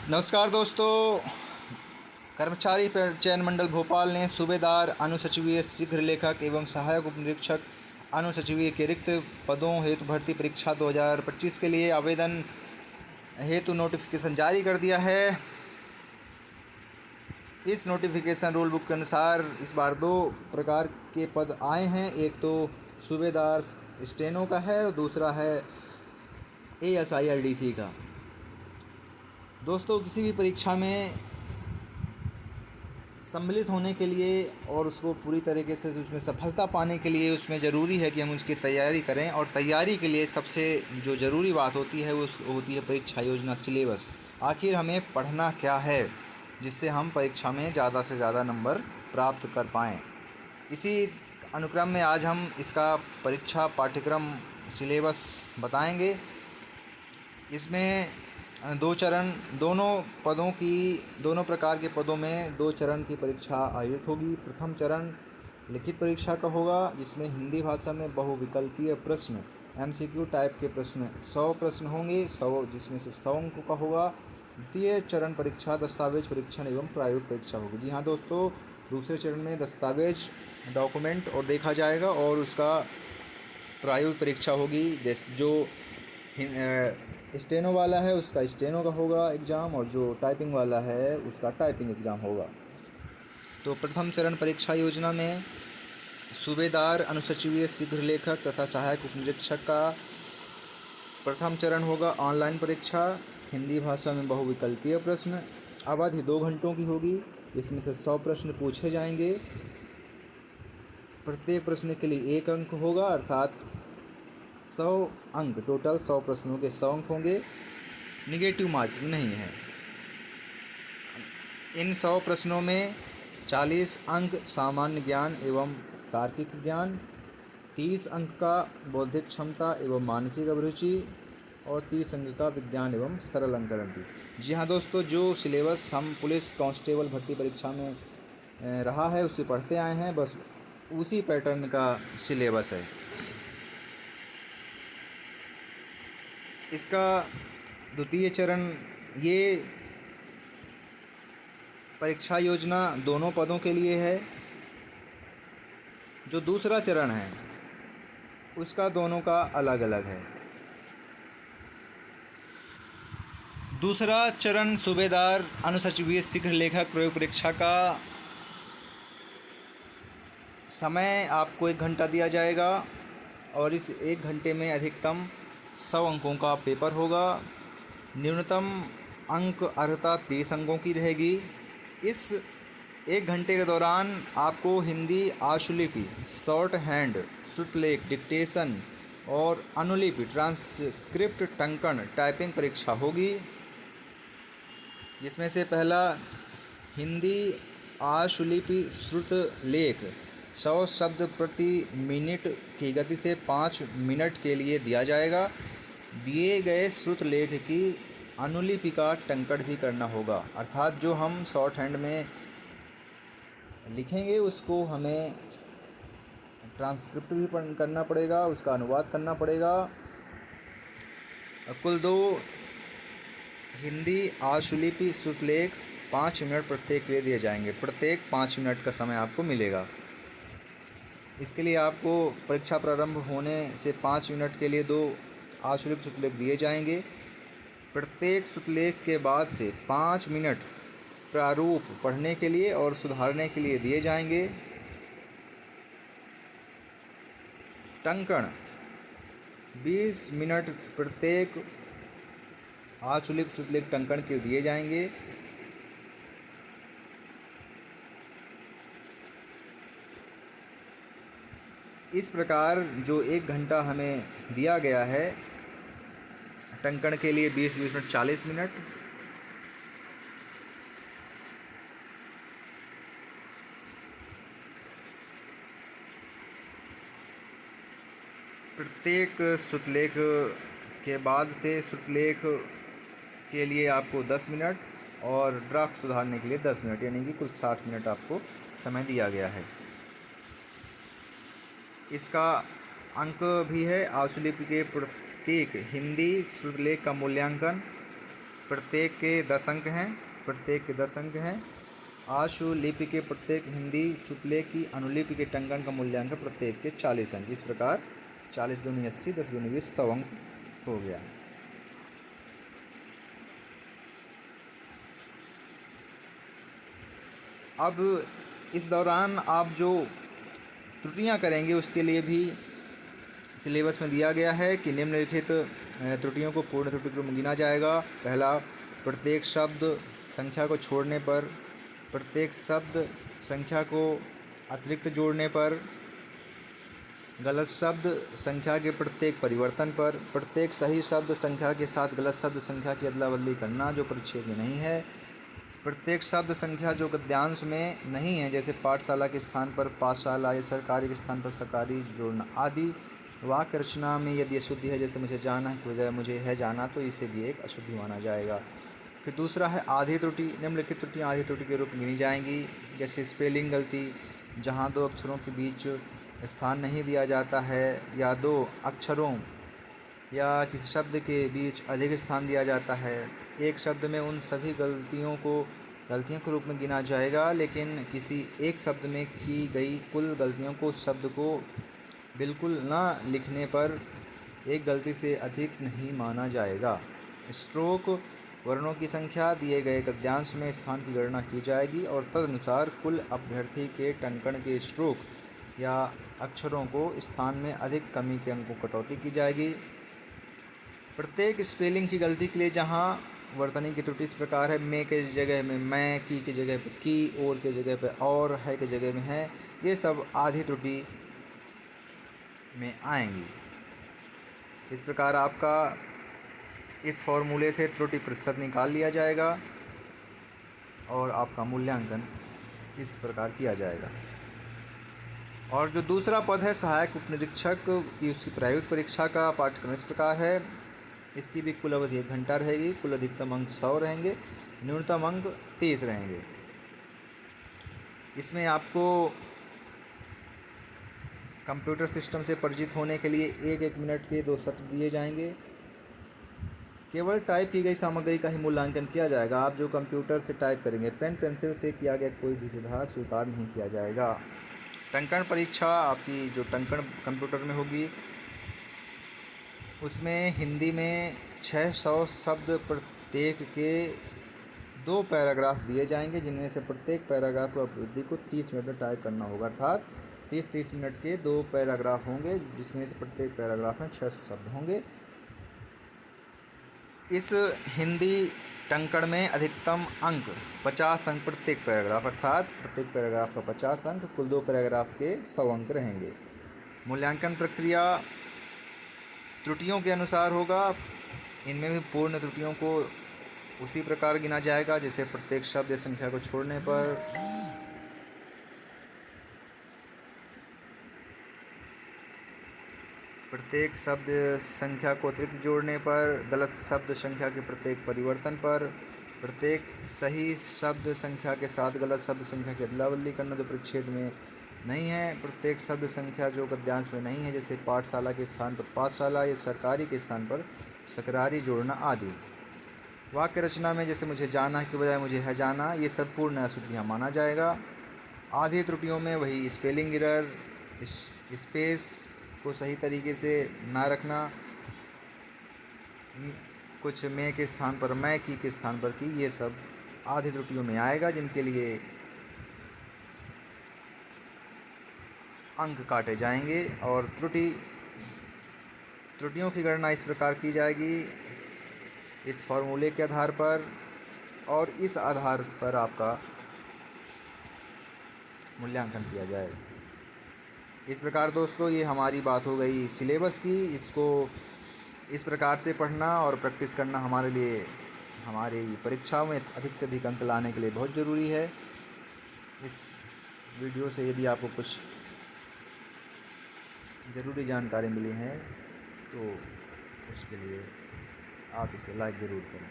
नमस्कार दोस्तों। कर्मचारी चयन मंडल भोपाल ने सूबेदार अनुसचिवीय शीघ्र लेखक एवं सहायक उपनिरीक्षक अनुसचिवीय के रिक्त पदों हेतु भर्ती परीक्षा 2025 के लिए आवेदन हेतु नोटिफिकेशन जारी कर दिया है। इस नोटिफिकेशन रूल बुक के अनुसार इस बार 2 प्रकार के पद आए हैं। एक तो सूबेदार स्टेनो का है और दूसरा है ASIRDC का। दोस्तों, किसी भी परीक्षा में सम्मिलित होने के लिए और उसको पूरी तरीके से उसमें सफलता पाने के लिए उसमें ज़रूरी है कि हम उसकी तैयारी करें। और तैयारी के लिए सबसे जो ज़रूरी बात होती है वो होती है परीक्षा योजना, सिलेबस। आखिर हमें पढ़ना क्या है जिससे हम परीक्षा में ज़्यादा से ज़्यादा नंबर प्राप्त कर पाएँ। इसी अनुक्रम में आज हम इसका परीक्षा पाठ्यक्रम सिलेबस बताएंगे। इसमें 2 चरण, दोनों प्रकार के पदों में 2 चरण की परीक्षा आयोजित होगी। प्रथम चरण लिखित परीक्षा का होगा जिसमें हिंदी भाषा में बहुविकल्पीय प्रश्न MCQ टाइप के प्रश्न 100 प्रश्न होंगे, 100 जिसमें से 100 अंक का होगा। द्वितीय चरण परीक्षा दस्तावेज परीक्षण एवं प्रायोगिक परीक्षा होगी। जी हाँ दोस्तों, दूसरे चरण में दस्तावेज डॉक्यूमेंट और देखा जाएगा और उसका प्रायोगिक परीक्षा होगी। जैसे जो स्टेनो वाला है उसका स्टेनो का होगा एग्ज़ाम और जो टाइपिंग वाला है उसका टाइपिंग एग्ज़ाम होगा। तो प्रथम चरण परीक्षा योजना में सूबेदार अनुसचिवीय शीघ्र लेखक तथा सहायक उपनिरीक्षक का प्रथम चरण होगा ऑनलाइन परीक्षा, हिंदी भाषा में बहुविकल्पीय प्रश्न। अवधि 2 घंटों की होगी। इसमें से 100 प्रश्न पूछे जाएंगे। प्रत्येक प्रश्न के लिए 1 अंक होगा, अर्थात 100 अंक, टोटल 100 प्रश्नों के 100 अंक होंगे। निगेटिव मार्किंग नहीं है। इन 100 प्रश्नों में 40 अंक सामान्य ज्ञान एवं तार्किक ज्ञान, 30 अंक का बौद्धिक क्षमता एवं मानसिक अभिरुचि और 30 अंक का विज्ञान एवं सरल अंकरण भी। जी हाँ दोस्तों, जो सिलेबस हम पुलिस कांस्टेबल भर्ती परीक्षा में रहा है उसे पढ़ते आए हैं, बस उसी पैटर्न का सिलेबस है। इसका द्वितीय चरण, ये परीक्षा योजना दोनों पदों के लिए है। जो दूसरा चरण है उसका दोनों का अलग अलग है। दूसरा चरण सूबेदार अनुसचिवीय शीघ्र लेखक प्रयोग परीक्षा का समय आपको 1 घंटा दिया जाएगा और इस 1 घंटे में अधिकतम 100 अंकों का पेपर होगा। न्यूनतम अंक अर्हता 30 अंकों की रहेगी। इस 1 घंटे के दौरान आपको हिंदी आशुलिपि, शॉर्ट हैंड, श्रुतलेख, डिक्टेशन और अनुलिपि, ट्रांसक्रिप्ट, टंकण, टाइपिंग परीक्षा होगी। जिसमें से पहला हिंदी आशुलिपि श्रुतलेख 100 शब्द प्रति मिनट की गति से 5 मिनट के लिए दिया जाएगा। दिए गए श्रुतलेख की अनुलिपि का टंकण भी करना होगा, अर्थात जो हम शॉर्ट हैंड में लिखेंगे उसको हमें ट्रांसक्रिप्ट भी करना पड़ेगा, उसका अनुवाद करना पड़ेगा। कुल 2 हिंदी आशुलिपि श्रुतलेख 5 मिनट प्रत्येक के लिए दिए जाएंगे। प्रत्येक 5 मिनट का समय आपको मिलेगा। इसके लिए आपको परीक्षा प्रारंभ होने से 5 मिनट के लिए 2 आशुलिपि श्रुतलेख दिए जाएंगे। प्रत्येक श्रुतलेख के बाद से 5 मिनट प्रारूप पढ़ने के लिए और सुधारने के लिए दिए जाएंगे। टंकण 20 मिनट प्रत्येक आशुलिपि श्रुतलेख टंकण के दिए जाएंगे। इस प्रकार जो 1 घंटा हमें दिया गया है टंकण के लिए 20 मिनट 40 मिनट, प्रत्येक श्रुतलेख के बाद से श्रुतलेख के लिए आपको 10 मिनट और ड्राफ्ट सुधारने के लिए 10 मिनट, यानी कि कुल 60 मिनट आपको समय दिया गया है। इसका अंक भी है। आशुलिपि के प्रत्येक हिंदी श्रुतलेख का मूल्यांकन प्रत्येक के 10 अंक हैं। प्रत्येक के 10 अंक हैं। आशु लिपि के प्रत्येक हिंदी शुक्ले की अनुलिपि के टंकण का मूल्यांकन प्रत्येक के 40 अंक। इस प्रकार 40 दूनी 80, 10 दूनी 20, 100 अंक हो गया। अब इस दौरान आप जो त्रुटियां करेंगे उसके लिए भी सिलेबस में दिया गया है कि निम्नलिखित त्रुटियों को पूर्ण त्रुटि के रूप में गिना जाएगा। पहला, प्रत्येक शब्द संख्या को छोड़ने पर, प्रत्येक शब्द संख्या को अतिरिक्त जोड़ने पर, गलत शब्द संख्या के प्रत्येक परिवर्तन पर, प्रत्येक सही शब्द संख्या के साथ गलत शब्द संख्या की अदला बदली करना जो परिच्छेद में नहीं है, प्रत्येक शब्द संख्या जो गद्यांश में नहीं है जैसे पाठशाला के स्थान पर पाठशाला या सरकारी के स्थान पर सरकारी जोड़ना आदि। वाक्य रचना में यदि अशुद्धि है जैसे मुझे जाना है की बजाय मुझे है जाना तो इसे भी एक अशुद्धि माना जाएगा। फिर दूसरा है आधी त्रुटि। निम्नलिखित त्रुटियाँ आधी त्रुटि के रूप में गिनी जाएंगी। जैसे स्पेलिंग गलती, जहाँ दो अक्षरों के बीच स्थान नहीं दिया जाता है या दो अक्षरों या किसी शब्द के बीच अधिक स्थान दिया जाता है। एक शब्द में उन सभी गलतियों के रूप में गिना जाएगा, लेकिन किसी एक शब्द में की गई कुल गलतियों को उस शब्द को बिल्कुल न लिखने पर एक गलती से अधिक नहीं माना जाएगा। स्ट्रोक, वर्णों की संख्या दिए गए गद्यांश में स्थान की गणना की जाएगी और तदनुसार कुल अभ्यर्थी के टंकण के स्ट्रोक या अक्षरों को स्थान में अधिक कमी के अंकों कटौती की जाएगी। प्रत्येक स्पेलिंग की गलती के लिए जहाँ वर्तनी की त्रुटि इस प्रकार है, मैं के जगह में मैं, की जगह पे की, और के जगह पे और, है के जगह में है, ये सब आधी त्रुटि में आएंगी। इस प्रकार आपका इस फॉर्मूले से त्रुटि प्रतिशत निकाल लिया जाएगा और आपका मूल्यांकन इस प्रकार किया जाएगा। और जो दूसरा पद है सहायक उपनिरीक्षक की, उसकी प्रायोगिक परीक्षा का पाठ्यक्रम इस प्रकार है। इसकी भी कुल अवधि 1 घंटा रहेगी। कुल अधिकतम अंक 100 रहेंगे, न्यूनतम अंक 30 रहेंगे। इसमें आपको कंप्यूटर सिस्टम से परिचित होने के लिए 1-1 मिनट के 2 सत्र दिए जाएंगे। केवल टाइप की गई सामग्री का ही मूल्यांकन किया जाएगा। आप जो कंप्यूटर से टाइप करेंगे, पेन पेंसिल से किया गया कोई भी सुधार स्वीकार नहीं किया जाएगा। टंकण परीक्षा आपकी जो टंकण कंप्यूटर में होगी उसमें हिंदी में 600 शब्द प्रत्येक के 2 पैराग्राफ दिए जाएंगे, जिनमें से प्रत्येक पैराग्राफ को अभ्यर्थी को 30 मिनट में टाइप करना होगा। अर्थात 30-30 मिनट के 2 पैराग्राफ होंगे, जिसमें से प्रत्येक पैराग्राफ में 600 शब्द होंगे। इस हिंदी टंकण में अधिकतम अंक 50 अंक प्रत्येक पैराग्राफ, अर्थात प्रत्येक पैराग्राफ का 50 अंक, कुल 2 पैराग्राफ के 100 अंक रहेंगे। मूल्यांकन प्रक्रिया त्रुटियों के अनुसार होगा। इनमें भी पूर्ण त्रुटियों को उसी प्रकार गिना जाएगा जैसे प्रत्येक शब्द या संख्या को छोड़ने पर, प्रत्येक शब्द संख्या को अतिरिक्त जोड़ने पर, गलत शब्द संख्या के प्रत्येक परिवर्तन पर, प्रत्येक सही शब्द संख्या के साथ गलत शब्द संख्या की अदला बदली करना जो परिच्छेद में नहीं है, प्रत्येक शब्द संख्या जो गद्यांश में नहीं है जैसे पाठशाला के स्थान पर पाठशाला या सरकारी के स्थान पर सरकारी जोड़ना आदि। वाक्य रचना में जैसे मुझे जाना के बजाय मुझे है जाना, ये सब पूर्ण अशुद्धियाँ माना जाएगा। आधी त्रुटियों में वही स्पेलिंग एरर, स्पेस को सही तरीके से ना रखना, कुछ मैं के स्थान पर मैं, की के स्थान पर की, ये सब आधी त्रुटियों में आएगा, जिनके लिए अंक काटे जाएंगे। और त्रुटियों की गणना इस प्रकार की जाएगी इस फॉर्मूले के आधार पर, और इस आधार पर आपका मूल्यांकन किया जाएगा। इस प्रकार दोस्तों ये हमारी बात हो गई सिलेबस की। इसको इस प्रकार से पढ़ना और प्रैक्टिस करना हमारे लिए हमारी परीक्षाओं में अधिक से अधिक अंक लाने के लिए बहुत ज़रूरी है। इस वीडियो से यदि आपको कुछ ज़रूरी जानकारी मिली है तो उसके लिए आप इसे लाइक ज़रूर करें।